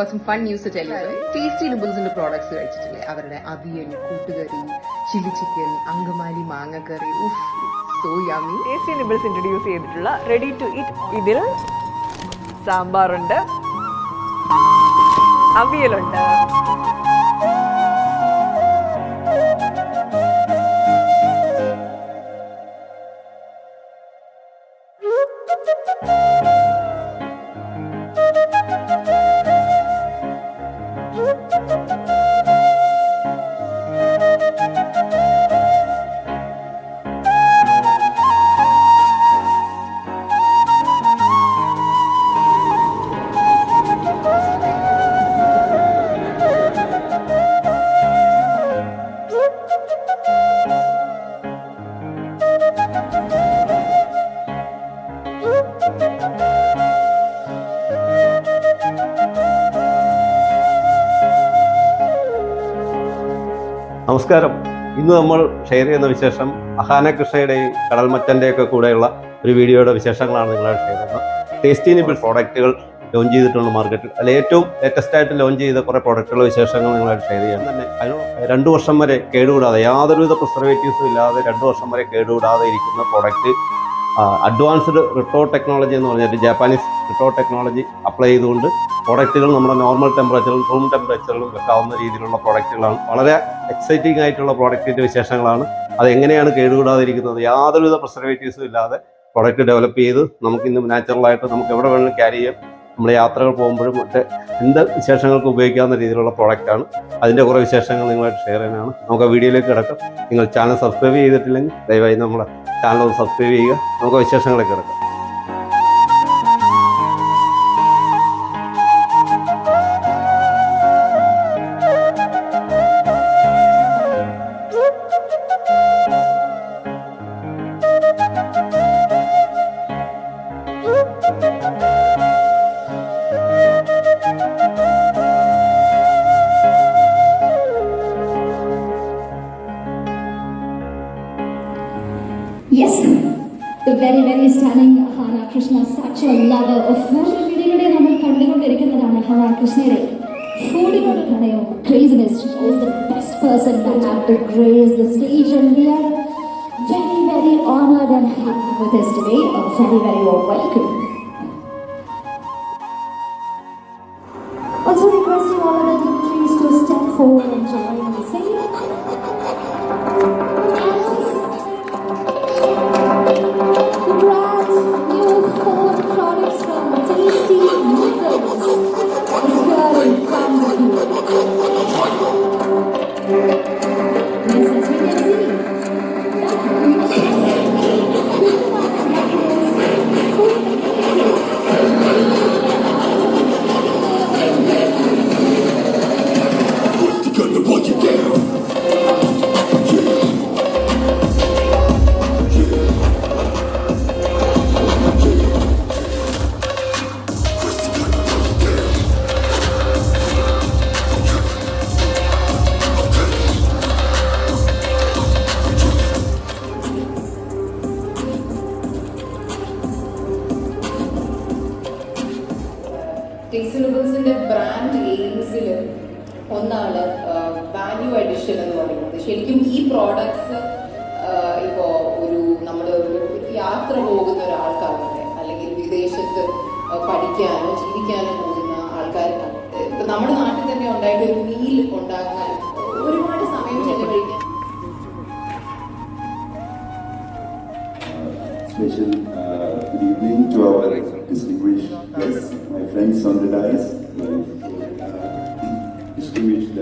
got some fun news to tell you. Tasty Nibbles in the products കഴിച്ചിട്ടില്ലേ? അവരുടെ അവിയൽ, കൂട്ടുകറി, chilli chicken, Angamaly മാങ്ങക്കറി. ഉഫ്, so yummy. Tasty Nibbles introduce ചെയ്തിട്ടുള്ള ready to eat ഇതിൽ സാമ്പാറുണ്ട്, അവിയലുണ്ട്, നമസ്കാരം. ഇന്ന് നമ്മൾ share ചെയ്യുന്ന വിശേഷം അഹാന കൃഷ്ണയുടെയും കടൽമച്ചൻ്റെയൊക്കെ കൂടെയുള്ള ഒരു വീഡിയോയുടെ വിശേഷങ്ങളാണ് നിങ്ങളായിട്ട് ഷെയർ ചെയ്യുന്നത്. ടേസ്റ്റി നിബിൾ പ്രോഡക്റ്റുകൾ ലോഞ്ച് ചെയ്തിട്ടുണ്ട് മാർക്കറ്റിൽ. അതിൽ ഏറ്റവും ലേറ്റസ്റ്റ് ആയിട്ട് ലോഞ്ച് ചെയ്ത കുറേ പ്രോഡക്റ്റുകളുടെ വിശേഷങ്ങൾ നിങ്ങളായിട്ട് ഷെയർ ചെയ്യാൻ തന്നെ. അതിന് 2 വർഷം വരെ കേടുകൂടാതെ, യാതൊരുവിധ പ്രിസർവേറ്റീവ്സും ഇല്ലാതെ 2 വർഷം വരെ കേടുകൂടാതെ ഇരിക്കുന്ന പ്രോഡക്റ്റ് അഡ്വാൻസ്ഡ് റിട്ടോ ടെക്നോളജി എന്ന് പറഞ്ഞിട്ട് ജാപ്പാനീസ് റിട്ടോ ടെക്നോളജി അപ്ലൈ ചെയ്തുകൊണ്ട് പ്രോഡക്റ്റുകൾ നമ്മുടെ നോർമൽ ടെമ്പറേച്ചറിലും റൂം ടെമ്പറേച്ചറിലും വെക്കാവുന്ന രീതിയിലുള്ള പ്രോഡക്റ്റുകളാണ്. വളരെ എക്സൈറ്റിംഗ് ആയിട്ടുള്ള പ്രോഡക്റ്റിൻ്റെ വിശേഷങ്ങളാണ്. അതെങ്ങനെയാണ് കേടുകൂടാതിരിക്കുന്നത്, യാതൊരുവിധ പ്രിസർവേറ്റീവ്സും ഇല്ലാതെ പ്രോഡക്റ്റ് ഡെവലപ്പ് ചെയ്ത് നമുക്കിന്ന് നാച്ചുറലായിട്ട് നമുക്ക് എവിടെ വേണമെങ്കിലും ക്യാരി ചെയ്യാം. നമ്മൾ യാത്രകൾ പോകുമ്പോഴും മറ്റേ എന്ത് വിശേഷങ്ങൾക്ക് ഉപയോഗിക്കാവുന്ന രീതിയിലുള്ള പ്രോഡക്റ്റാണ്. അതിൻ്റെ കുറേ വിശേഷങ്ങൾ നിങ്ങളായിട്ട് ഷെയർ ചെയ്യാനാണ്. നമുക്ക് ആ വീഡിയോയിലേക്ക് കിടക്കാം. നിങ്ങൾ ചാനൽ സബ്സ്ക്രൈബ് ചെയ്തിട്ടില്ലെങ്കിൽ ദയവായി നമ്മുടെ ചാനൽ ഒന്ന് സബ്സ്ക്രൈബ് ചെയ്യുക. നമുക്ക് വിശേഷങ്ങളിലേക്ക് കിടക്കാം. Yes, the very, very stunning Hana Krishna, such a lover of social media. നമ്മൾ കണ്ടുകൊണ്ടിരിക്കുന്നതാണ് Hana Krishna. ഫോണിനോട് പ്രണയവും craziness. She is the best person that had to grace the stage, and we are very, very honored and happy with us today. A very, very warm welcome. Also requesting all the dignitaries to step forward and join the singing. Tasty നൂഡിൽസിൻ്റെ brand എയിംസിൽ ഒന്നാണ് value addition എന്ന് പറയുന്നത്. ശരിക്കും ഈ products ഇപ്പോൾ നമ്മൾ ഒരു യാത്ര പോകുന്ന ഒരാൾക്കാരുടെ, അല്ലെങ്കിൽ വിദേശത്ത് പഠിക്കാനോ ജീവിക്കാനോ പോകുന്ന ആൾക്കാർ, ഇപ്പം നമ്മുടെ നാട്ടിൽ തന്നെ ഉണ്ടായിട്ട് ഒരു മീൽ ഉണ്ടാക്കാൻ ഒരുപാട് സമയം ചെലവഴിക്കാൻ. Special good evening to our distinguished guests, my friends on the dais, my distinguished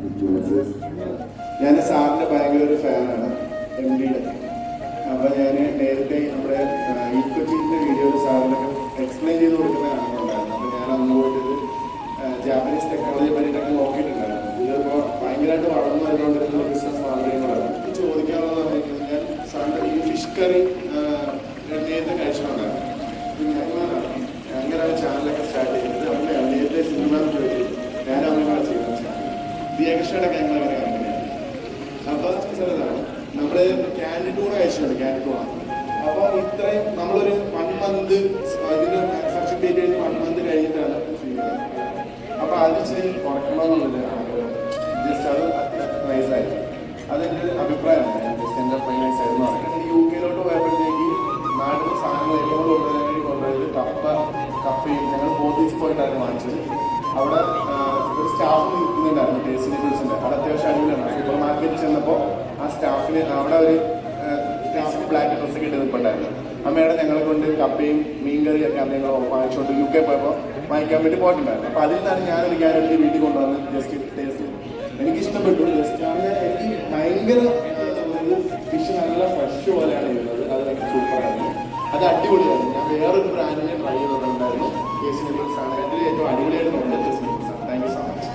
influencers. ഞാൻ സാറിൻ്റെ ഭയങ്കര ഒരു ഫാനാണ്, MDയുടെ. അപ്പോൾ ഞാൻ നേരത്തെ നമ്മുടെ ഈക്വറ്റിൻ്റെ വീഡിയോയിൽ സാറിനൊക്കെ എക്സ്പ്ലെയിൻ ചെയ്ത് കൊടുക്കുന്ന കാണുന്നുണ്ടായിരുന്നു. അപ്പോൾ ഞാൻ അന്ന് പോയിട്ട് ജാപ്പനീസ് ടെക്നോളജിയെ പറ്റിയിട്ടൊക്കെ നോക്കിയിട്ടുണ്ടായിരുന്നു. ഇതിപ്പോൾ ഭയങ്കരമായിട്ട് വളർന്നു വരുന്നോണ്ടിരുന്ന ബിസിനസ് മാർഗങ്ങളാണ്. ചോദിക്കാനുള്ളത് പറഞ്ഞു കഴിഞ്ഞാൽ, സാറിൻ്റെ ഈ ഫിഷ് കറി നേരത്തെ കഴിച്ചിട്ടുണ്ടായിരുന്നു. അങ്ങനെയാണ് ചാനലൊക്കെ സ്റ്റാർട്ട് ചെയ്യുന്നത്. നമ്മുടെ നേരത്തെ സിനിമ ചോദിച്ചു ഞാൻ അങ്ങനെ ചെയ്യുന്ന ചാനൽ ദിയകൃഷ്ണയുടെ ഞങ്ങളങ്ങനെ കമ്പനിയാണ്. അപ്പോൾ ചെറുതാണ് നമ്മൾ ക്യാൻഡിഡ് കൂടെ കഴിച്ചിട്ടുണ്ട്, ക്യാൻഡിഡ് കൂടെ. അപ്പോൾ ഇത്രയും നമ്മളൊരു 1 മന്ത് ഇതിൻ്റെ മാനുഫാക്ചർ ഡേറ്റ് കഴിഞ്ഞ് 1 അവിടെ ഒരു സ്റ്റാഫ് നിൽക്കുന്നുണ്ടായിരുന്നു ടേസ്റ്റ് നൂഡിൽസിൻ്റെ. അവിടെ അത്യാവശ്യം അടിപൊളിയാണ്. സൂപ്പർ മാർക്കറ്റിൽ ചെന്നപ്പോൾ ആ സ്റ്റാഫിന് അവിടെ ഒരു സ്റ്റാഫ് ബ്ലാക്ക് ഡ്രസ്സൊക്കെ ഇട്ട് നിൽപ്പുണ്ടായിരുന്നു. അമ്മയുടെ ഞങ്ങളെ കൊണ്ട് കപ്പയും മീൻകറിയൊക്കെ അന്ന് ഞങ്ങൾ വാങ്ങിച്ചുകൊണ്ട് UK പോയപ്പോൾ വാങ്ങിക്കാൻ വേണ്ടി പോയിട്ടുണ്ടായിരുന്നു. അപ്പോൾ അതിൽ നിന്നാണ് ഞാനൊരു ക്യാരറ്റ് വീട്ടിൽ കൊണ്ടുവന്ന് ജസ്റ്റ് ടേസ്റ്റ് എനിക്ക് ഇഷ്ടപ്പെട്ടു. ജസ്റ്റ് എനിക്ക് ഭയങ്കര ഫിഷ് നല്ല ഫ്രഷ് പോലെയാണ് ചെയ്യുന്നത്. അത് എനിക്ക് സൂപ്പറായിരുന്നു. അത് അടിപൊളിയായിരുന്നു. ഞാൻ വേറൊരു ബ്രാൻഡിനെ ട്രൈ ചെയ്തിട്ടുണ്ടായിരുന്നു. ടേസ്റ്റ് നൂഡിൽസ് ആണ് അതിൽ ഏറ്റവും അടിപൊളിയായിട്ട് നോക്കിയത് ടേസ്റ്റ് നൂഡിൽസ് ആണ്. Thank you so much.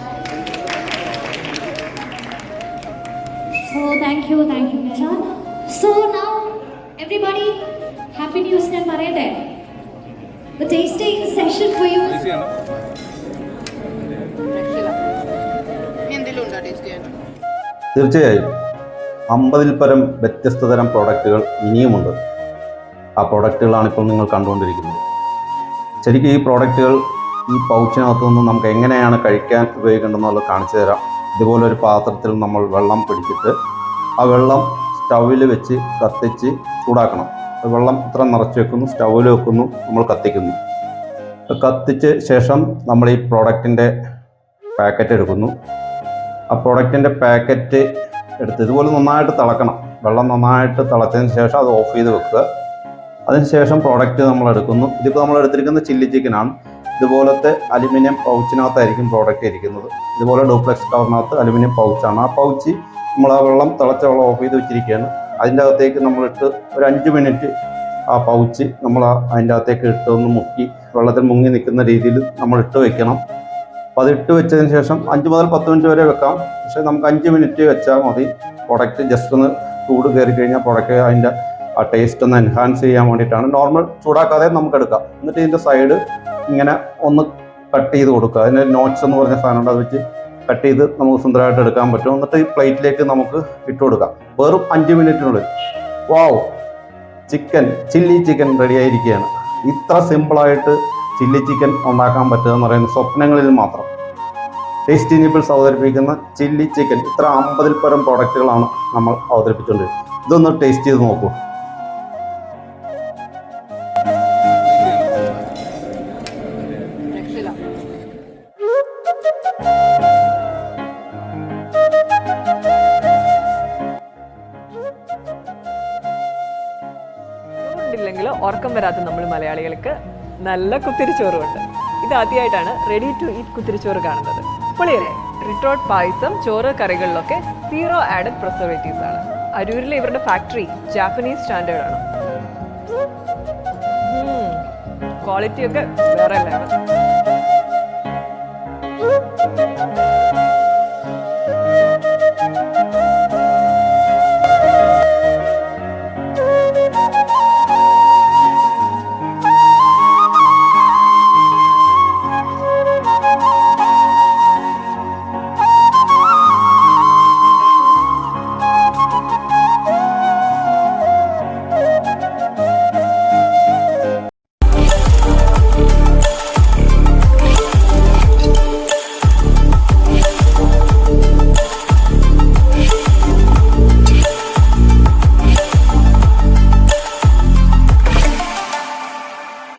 So thank you, Nishan. So now everybody, happy news ഞാൻ പറയട്ടെ. The tasting session for you. തീർച്ചയായും 50-ൽ പരം വ്യത്യസ്ത തരം പ്രോഡക്റ്റുകൾ ഇനിയുമുണ്ട്. ആ പ്രോഡക്റ്റുകളാണ് ഇപ്പോൾ നിങ്ങൾ കണ്ടുകൊണ്ടിരിക്കുന്നത്. ശരിക്കും ഈ പ്രോഡക്റ്റുകൾ ഈ പൗച്ചിനകത്തു നിന്ന് നമുക്ക് എങ്ങനെയാണ് കഴിക്കാൻ ഉപയോഗിക്കേണ്ടതെന്നുള്ളത് കാണിച്ചു തരാം. ഇതുപോലൊരു പാത്രത്തിൽ നമ്മൾ വെള്ളം പിടിച്ചിട്ട് ആ വെള്ളം സ്റ്റൗവിൽ വെച്ച് കത്തിച്ച് ചൂടാക്കണം. വെള്ളം ഇത്ര നിറച്ച് വെക്കുന്നു, സ്റ്റൗവിൽ വെക്കുന്നു, നമ്മൾ കത്തിക്കുന്നു. കത്തിച്ച ശേഷം നമ്മൾ ഈ പ്രോഡക്റ്റിൻ്റെ പാക്കറ്റ് എടുക്കുന്നു. ആ പ്രോഡക്റ്റിൻ്റെ പാക്കറ്റ് എടുത്ത് ഇതുപോലെ നന്നായിട്ട് തിളക്കണം. വെള്ളം നന്നായിട്ട് തിളച്ചതിന് ശേഷം അത് ഓഫ് ചെയ്ത് വെക്കുക. അതിനുശേഷം പ്രോഡക്റ്റ് നമ്മൾ എടുക്കുന്നു. ഇതിപ്പോൾ നമ്മൾ എടുത്തിരിക്കുന്ന ചില്ലി ചിക്കനാണ്. ഇതുപോലത്തെ അലുമിനിയം പൗച്ചിനകത്തായിരിക്കും പ്രോഡക്റ്റ് ഇരിക്കുന്നത്. ഇതുപോലെ ഡ്യൂപ്ലെക്സ് കവറിനകത്ത് അലുമിനിയം പൗച്ചാണ്. ആ പൗച്ച് നമ്മൾ ആ വെള്ളം തിളച്ച വെള്ളം ഓഫ് ചെയ്ത് വെച്ചിരിക്കുകയാണ്. അതിൻ്റെ അകത്തേക്ക് നമ്മളിട്ട് ഒരു 5 മിനിറ്റ് ആ പൗച്ച് നമ്മൾ അതിൻ്റെ അകത്തേക്ക് ഇട്ട് ഒന്ന് മുക്കി വെള്ളത്തിൽ മുങ്ങി നിൽക്കുന്ന രീതിയിൽ നമ്മൾ ഇട്ട് വെക്കണം. അപ്പോൾ അത് ഇട്ട് വെച്ചതിന് ശേഷം 5 മുതൽ 10 മിനിറ്റ് വരെ വെക്കാം. പക്ഷേ നമുക്ക് 5 മിനിറ്റ് വെച്ചാൽ മതി. പ്രോഡക്റ്റ് ജസ്റ്റ് ഒന്ന് ചൂട് കയറി കഴിഞ്ഞാൽ പ്രോഡക്റ്റ് അതിൻ്റെ ആ ടേസ്റ്റ് ഒന്ന് എൻഹാൻസ് ചെയ്യാൻ വേണ്ടിയിട്ടാണ്. നോർമൽ ചൂടാക്കാതെ നമുക്ക് എടുക്കാം. എന്നിട്ട് ഇതിൻ്റെ സൈഡ് ഇങ്ങനെ ഒന്ന് കട്ട് ചെയ്ത് കൊടുക്കുക. അതിന് നോട്ട്സ് എന്ന് പറഞ്ഞ സാധനമുണ്ട്, അത് വെച്ച് കട്ട് ചെയ്ത് നമുക്ക് സുന്ദരമായിട്ട് എടുക്കാൻ പറ്റും. എന്നിട്ട് ഈ പ്ലേറ്റിലേക്ക് നമുക്ക് ഇട്ട് കൊടുക്കാം. വെറും 5 മിനിറ്റിനുള്ളിൽ വാവ്, ചില്ലി ചിക്കൻ റെഡി ആയിരിക്കുകയാണ്. ഇത്ര സിമ്പിളായിട്ട് ചില്ലി ചിക്കൻ ഉണ്ടാക്കാൻ പറ്റുക എന്ന് പറയുന്നത് സ്വപ്നങ്ങളിൽ മാത്രം. ടേസ്റ്റി നിബിൾസ് അവതരിപ്പിക്കുന്ന ചില്ലി ചിക്കൻ ഇത്ര 50-ൽ പരം പ്രോഡക്റ്റുകളാണ് നമ്മൾ അവതരിപ്പിച്ചുകൊണ്ടിരിക്കുന്നത്. ഇതൊന്ന് ടേസ്റ്റ് ചെയ്ത് നോക്കൂ. ഇല്ലെങ്കിൽ ഉറക്കം വരാത്ത നമ്മൾ മലയാളികൾക്ക് നല്ല കുത്തിരിച്ചോറുമുണ്ട്. ഇത് ആദ്യമായിട്ടാണ് റെഡി ടു ഈറ്റ് കുത്തിരിച്ചോറ് കാണുന്നത്. പൊളിയല്ലേ? റിട്ടോട്ട് പായസം, ചോറ്, കറികളിലൊക്കെ 0 ആഡഡ് പ്രിസർവേറ്റീവ്സ് ആണ്. അരൂരിലെ ഇവരുടെ ഫാക്ടറി ജാപ്പനീസ് സ്റ്റാൻഡേർഡ് ആണ്. ക്വാളിറ്റി ഒക്കെ വേറെ ലെവൽ.